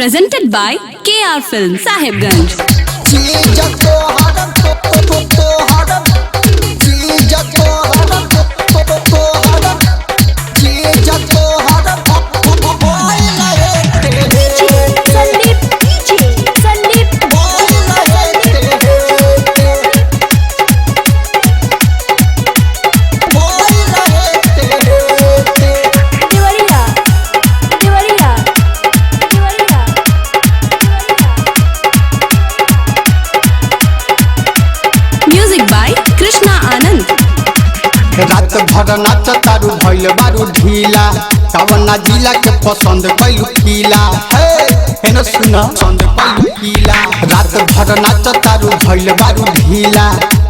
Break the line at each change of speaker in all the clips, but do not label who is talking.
Presented by KR Film Sahibganj.
रात भर नाच तारू भइल बारू ढीला कवना जिला के पसंद कैलू खीला हे न सुना पसंद कैलू खीला रात भर नाच तारू भइल बारू ढीला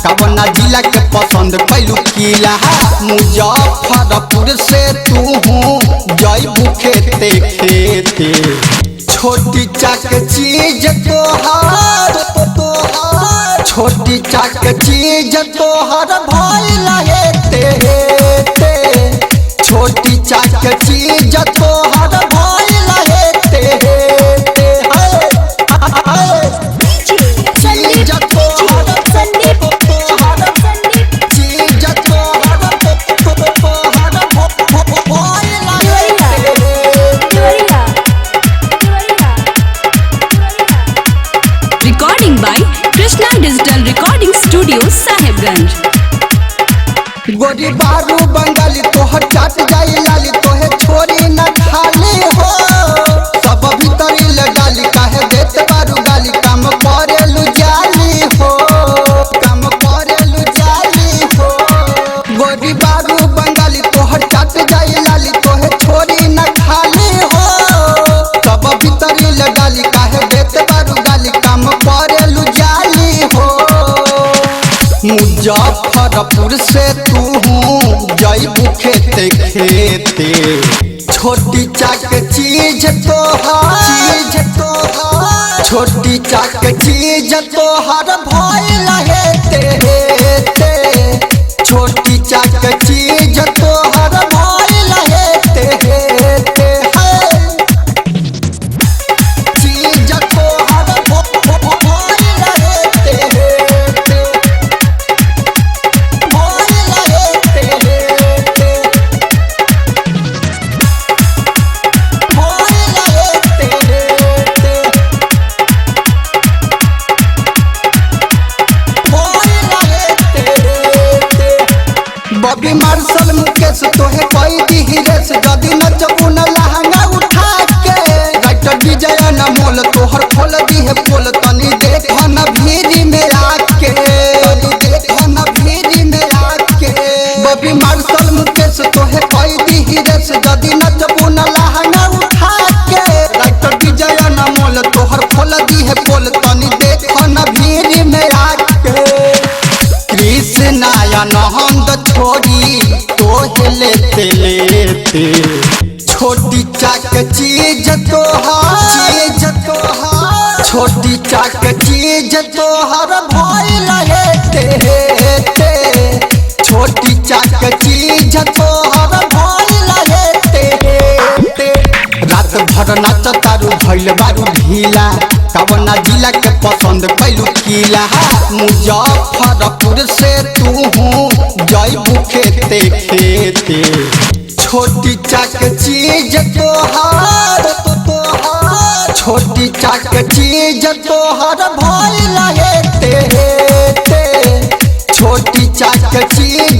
कवना जिला के पसंद कैलू खीला मुजफ्फरपुर से तू जइबू खेते खेते छोटी चाक चीज तोहार छोटी चाक चीज तोहर भइल हेते छोटी चाक चीज तोहर भइल हेते चीज तोहर चीज तोहर
Recording by Krishna Digital Recording Studio Sahibganj.
गोरी बारू बंगाली तोहर चाट जाई लाली तोहे छोरी न खाली हो सब भीतरी ले डाली काहे देत बारू गाली काम करेलु जाली हो काम करेलु जाली हो गोरी बारू बंगाली तोहर चाट जाई लाली तोहे छोरी न खाली हो सब भीतरी ले डाली काहे देत बारू गाली काम करेलु जाली हो मुजफ्फरपुर से तू जइबू खेते खेते छोटी चाक चीज तोहार छोटी चाक चीज तोहर भइल हेते छोटी चाक चीज तोहर भइल हेते चीज तोहर भइल हेते बॉबी मार्शल मुकेश तोहे कोई दी रेस जदी नचबू न लहंगा उठा के राइटर विजय न मोल तोहर खोल दी है पोल तनी देख न भीरी में आके तनी देख न भीरी में आके बॉबी मार्शल मुकेश तोहे कोई दी रेस जदी नचबू न लहंगा उठा के राइटर विजय न मोल तोहर खोल दी है पोल तनी देख न भीरी में आके कृष्णाया नहंद छोड़ी तोहे लेते लेते छोटी चाक चीज तोहार छोटी चाक चीज तोहर भइल हेते छोटी चाक चीज तोहर भइल हेते रात भर नाच तारू भइल बारू ढीला कवना जिला के पसंद कैलू खीला मुजफ्फरपुर से तू जइबू खेते खेते छोटी चाक चीज तोहार छोटी चाक चीज तोहर भइल हेते छोटी चाक चीज